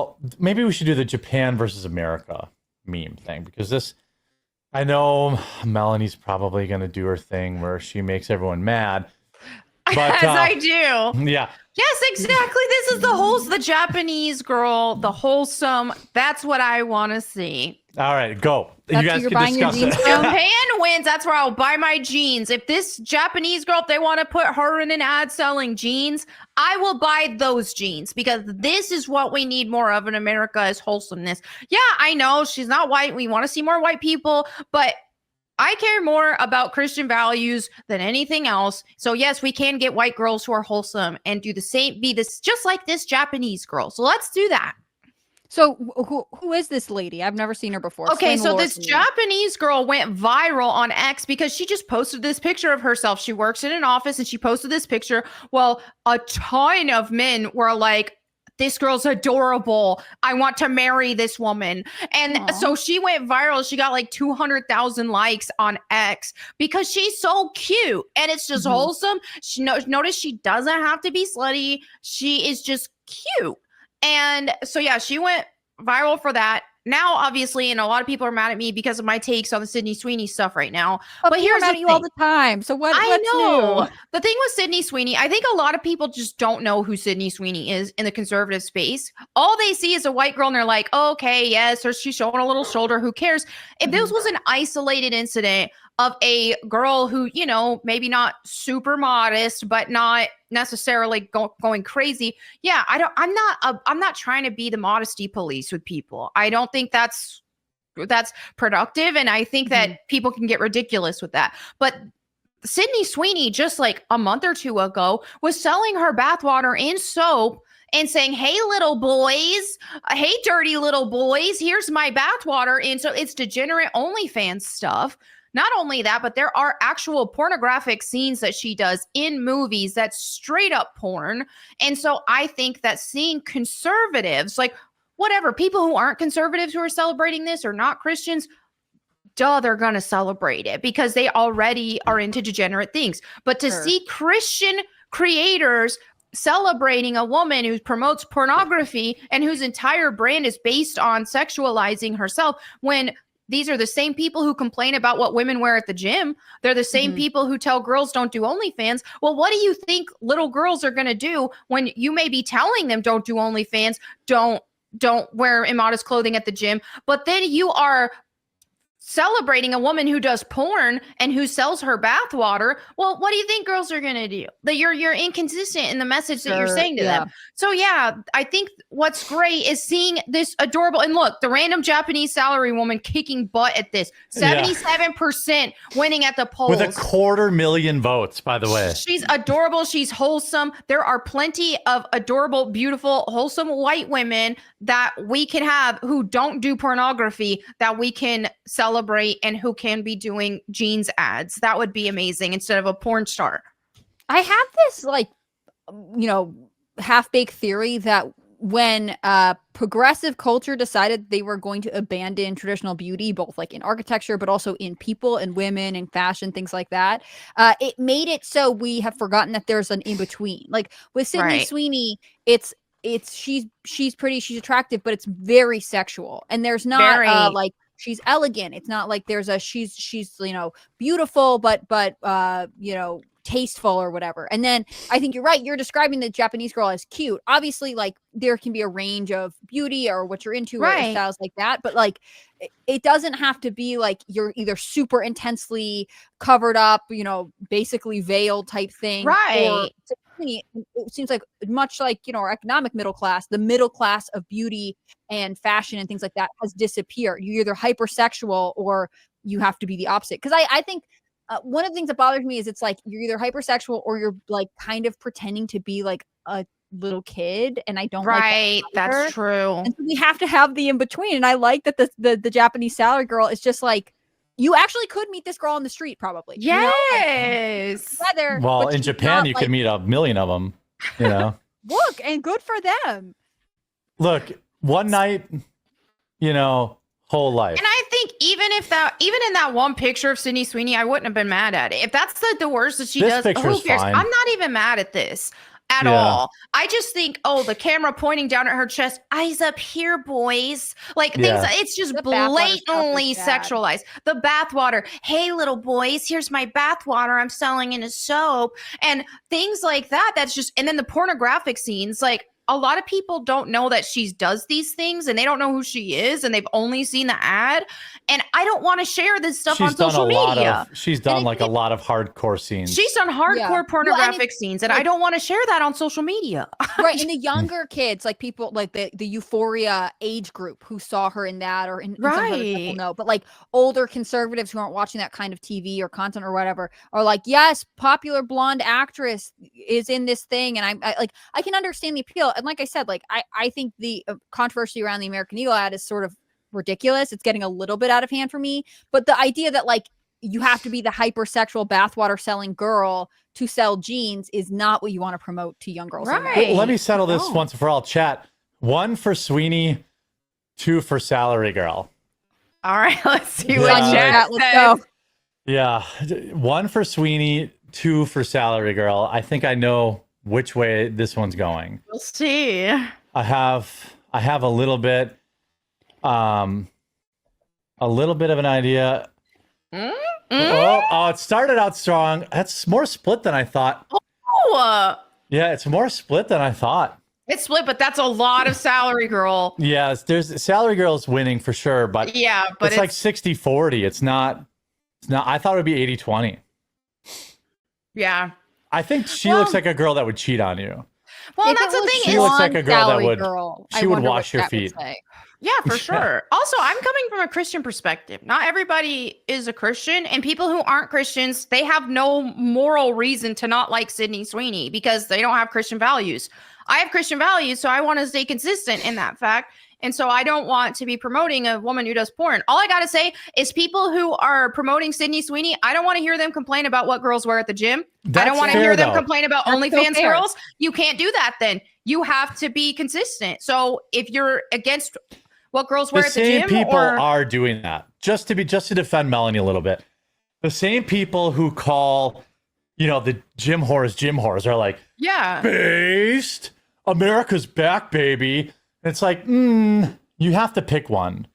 Well, maybe we should do the Japan versus America meme thing, because I know Melanie's probably going to do her thing where she makes everyone mad. But, as I do. Yeah. Yes, exactly. This is the Japanese girl, the wholesome. That's what I want to see. All right, go. That's you guys you're can buying your discuss jeans it. Japan wins. That's where I'll buy my jeans. If this Japanese girl, if they want to put her in an ad selling jeans, I will buy those jeans, because this is what we need more of in America, is wholesomeness. Yeah, I know she's not white. We want to see more white people, but I care more about Christian values than anything else. So yes, we can get white girls who are wholesome and do the same, be this just like this Japanese girl. So let's do that. So who is this lady? I've never seen her before. Okay, so this Japanese girl went viral on X because she just posted this picture of herself. She works in an office and she posted this picture. Well, a ton of men were like, this girl's adorable. I want to marry this woman. And so she went viral. She got like 200,000 likes on X because she's so cute. And it's just wholesome. Notice she doesn't have to be slutty. She is just cute. And so, yeah, she went viral for that. Now, obviously, and a lot of people are mad at me because of my takes on the Sydney Sweeney stuff right now. But here's mad at you all the time. So what's new? The thing with Sydney Sweeney, I think a lot of people just don't know who Sydney Sweeney is in the conservative space. All they see is a white girl and they're like, oh, okay, yes, or she's showing a little shoulder. Who cares? If this was an isolated incident of a girl who, you know, maybe not super modest, but not necessarily going crazy. Yeah, I'm not trying to be the modesty police with people. I don't think that's productive. And I think that people can get ridiculous with that. But Sydney Sweeney, just like a month or two ago, was selling her bathwater in soap and saying, hey, little boys, hey, dirty little boys, here's my bathwater. And so it's degenerate OnlyFans stuff. Not only that, but there are actual pornographic scenes that she does in movies that's straight up porn. And so I think that seeing conservatives, like whatever, people who aren't conservatives who are celebrating this or not Christians, they're going to celebrate it because they already are into degenerate things. But to see Christian creators celebrating a woman who promotes pornography and whose entire brand is based on sexualizing herself, when these are the same people who complain about what women wear at the gym. They're the same people who tell girls don't do OnlyFans. Well, what do you think little girls are going to do when you may be telling them don't do OnlyFans, don't wear immodest clothing at the gym, but then you are celebrating a woman who does porn and who sells her bathwater? Well, what do you think girls are going to do? That you're inconsistent in the message that you're saying to them. So yeah, I think what's great is seeing this adorable, and look, the random Japanese salary woman kicking butt at this, 77% winning at the polls. With 250,000 votes, by the way. She's adorable. She's wholesome. There are plenty of adorable, beautiful, wholesome white women that we can have who don't do pornography that we can celebrate and who can be doing jeans ads. That would be amazing instead of a porn star. I have this half-baked theory that when progressive culture decided they were going to abandon traditional beauty, both like in architecture, but also in people and women and fashion, things like that, it made it so we have forgotten that there's an in-between. Like with Sydney Sweeney, she's pretty, she's attractive, but it's very sexual. And there's not like, she's elegant. It's not like there's she's beautiful, but tasteful or whatever. And then I think you're right. You're describing the Japanese girl as cute. Obviously, like there can be a range of beauty or what you're into or styles like that. But like, it doesn't have to be like you're either super intensely covered up, basically veiled type thing. Right. It seems like much like, our economic middle class, the middle class of beauty and fashion and things like that has disappeared. You're either hypersexual or you have to be the opposite. Because I think one of the things that bothers me is it's like you're either hypersexual or you're like kind of pretending to be like a little kid, and I don't like that that's true. And so we have to have the in between. And I like that the Japanese salary girl is just like, you actually could meet this girl on the street, probably. Yes. Well, in Japan, you could meet 1 million of them. Look, and good for them. Look, one night, whole life. And I think even in that one picture of Sydney Sweeney, I wouldn't have been mad at it. If that's the worst that she does, who cares? Fine. I'm not even mad at this. at Yeah. all. I just think, oh, the camera pointing down at her chest, eyes up here, boys. Like things, Yeah. it's just The bathwater stuff blatantly is bad. sexualized. The bathwater. Hey, little boys, here's my bathwater I'm selling in a soap. And things like that. That's just, and then the pornographic scenes, like, a lot of people don't know that she does these things and they don't know who she is and they've only seen the ad. And I don't want to share this stuff on social media. She's done like a lot of hardcore scenes. She's done hardcore pornographic scenes and I don't want to share that on social media. Right. And the younger kids, like people like the Euphoria age group who saw her in that, or in some other people know, but like older conservatives who aren't watching that kind of TV or content or whatever are like, yes, popular blonde actress is in this thing. And I can understand the appeal. And like I said, like I think the controversy around the American Eagle ad is sort of ridiculous. It's getting a little bit out of hand for me. But the idea that like you have to be the hypersexual bathwater selling girl to sell jeans is not what you want to promote to young girls. Right. Let me settle this once and for all. Chat. 1 for Sweeney, 2 for Salary Girl. All right, let's see Yeah, what chat let's says. go. Yeah. 1 for Sweeney, 2 for Salary Girl. I think I know which way this one's going. We'll see. I have a little bit of an idea. Oh, it started out strong. That's more split than I thought. Oh, Yeah, it's more split than I thought. it's split, but that's a lot of Salary Girl. Yeah, there's Salary Girl's winning for sure, but Yeah, but it's like 60-40. It's not I thought it would be 80-20. yeah. I think she looks like a girl that would cheat on you. Well, If that's it the was thing She is, looks like a girl that Salary would Girl, I she would wonder what wash your that would feet. say. yeah, for sure. Also, I'm coming from a Christian perspective. Not everybody is a Christian, and people who aren't Christians, they have no moral reason to not like Sydney Sweeney because they don't have Christian values. I have Christian values, so I want to stay consistent in that fact. And so I don't want to be promoting a woman who does porn. All I got to say is people who are promoting Sydney Sweeney, I don't want to hear them complain about what girls wear at the gym. I That's don't want to fair, hear them though. complain about That's so OnlyFans fair. girls. You can't do that then. You have to be consistent. So if you're against what girls wear The at the same gym people or are doing that. Just to defend Melonie a little bit. The same people who call, the gym whores are like, yeah. based, America's back, baby. It's like, you have to pick one.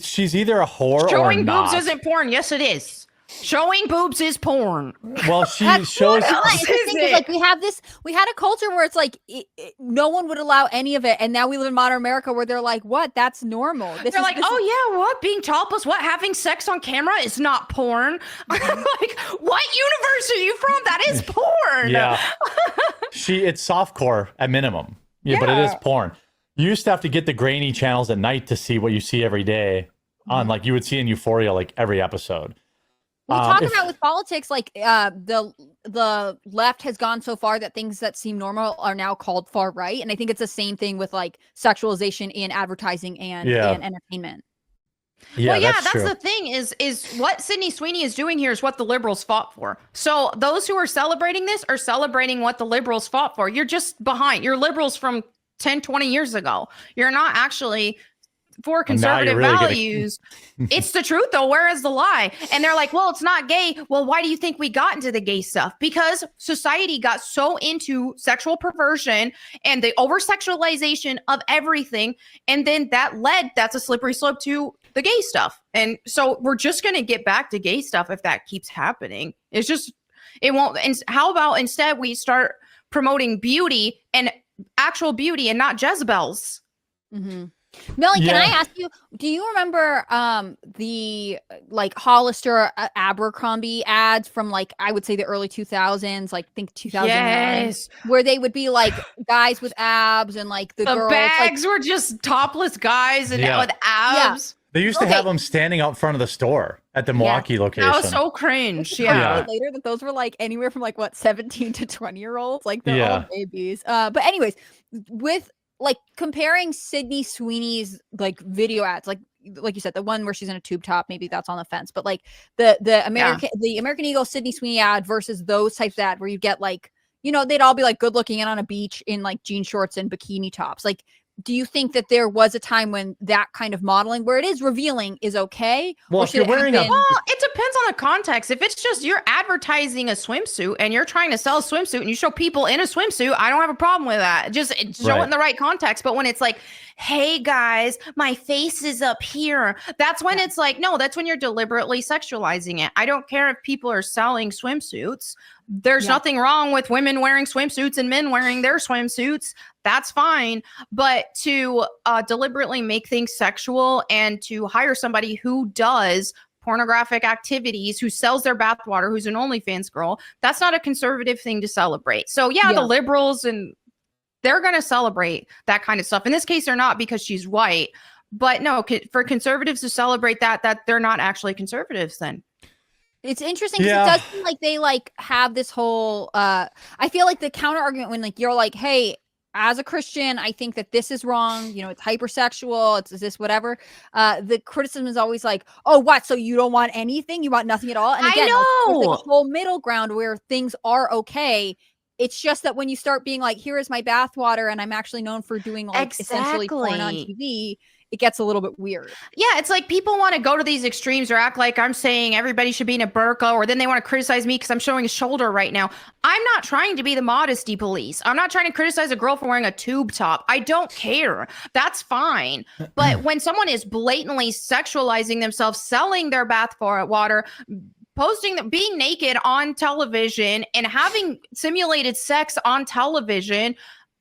She's either a whore Showing or not. boobs isn't porn. Yes, it is. Showing boobs is porn. Well, she That's shows. what else the is thing is, it? like we had a culture where it's like no one would allow any of it, and now we live in modern America where they're like, "What? That's normal." They're like, oh yeah, what? Being topless? What? Having sex on camera is not porn. Like, what universe are you from? That is porn. Yeah, it's softcore at minimum. Yeah, but it is porn. You used to have to get the grainy channels at night to see what you see every day on, like you would see in Euphoria, like every episode. We talk about with politics, like the left has gone so far that things that seem normal are now called far right, and I think it's the same thing with like sexualization in advertising and entertainment. Yeah, well, yeah, that's true. the thing is what Sydney Sweeney is doing here is what the liberals fought for. So those who are celebrating this are celebrating what the liberals fought for. You're just behind. You're liberals from 10, 20 years ago. You're not actually for conservative values. It's the truth though. Where is the lie? And they're like, well, it's not gay. Well, why do you think we got into the gay stuff? Because society got so into sexual perversion and the over-sexualization of everything. And then that's a slippery slope to the gay stuff. And so we're just going to get back to gay stuff if that keeps happening. It won't. And how about instead we start promoting beauty and actual beauty and not Jezebels? Mm-hmm. Melanie, can I ask you, do you remember the like Hollister Abercrombie ads from like, I would say the early 2000s, like think 2009, where they would be like guys with abs and like the girls, bags were just topless guys and with abs. Yeah. They used to have them standing out front of the store at the Milwaukee location. That was so cringe. Later that those were like anywhere from like 17 to 20-year-olds, like they're all babies. But anyways, with like comparing Sydney Sweeney's like video ads, like you said, the one where she's in a tube top, maybe that's on the fence, but like the American Eagle Sydney Sweeney ad versus those types of ad where you get like, they'd all be like good looking and on a beach in like jean shorts and bikini tops. Like, do you think that there was a time when that kind of modeling where it is revealing is okay? Well, if you're wearing Well, it depends on the context. If it's just you're advertising a swimsuit and you're trying to sell a swimsuit and you show people in a swimsuit, I don't have a problem with that. Just show it in the right context. But when it's like, hey guys, my face is up here, that's when it's like, no, that's when you're deliberately sexualizing it. I don't care if people are selling swimsuits. There's nothing wrong with women wearing swimsuits and men wearing their swimsuits. That's fine. But to deliberately make things sexual and to hire somebody who does pornographic activities, who sells their bathwater, who's an OnlyFans girl, that's not a conservative thing to celebrate. So the liberals, and they're going to celebrate that kind of stuff. In this case, they're not, because she's white. But no, for conservatives to celebrate that they're not actually conservatives then. It's interesting because it does seem like they like have this whole I feel like the counter argument when like you're like, hey, as a Christian, I think that this is wrong, it's hypersexual, it's this, whatever. The criticism is always like, oh, what? So you don't want anything? You want nothing at all? And again, there's like a whole middle ground where things are okay. It's just that when you start being like, here is my bathwater, and I'm actually known for doing like essentially porn on TV, it gets a little bit weird. Yeah, it's like people want to go to these extremes or act like I'm saying everybody should be in a burqa, or then they want to criticize me because I'm showing a shoulder right now. I'm not trying to be the modesty police. I'm not trying to criticize a girl for wearing a tube top. I don't care. That's fine. But when someone is blatantly sexualizing themselves, selling their bath water, being naked on television and having simulated sex on television,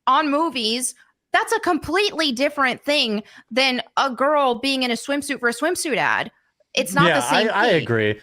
on movies, that's a completely different thing than a girl being in a swimsuit for a swimsuit ad. It's not the same thing. I agree.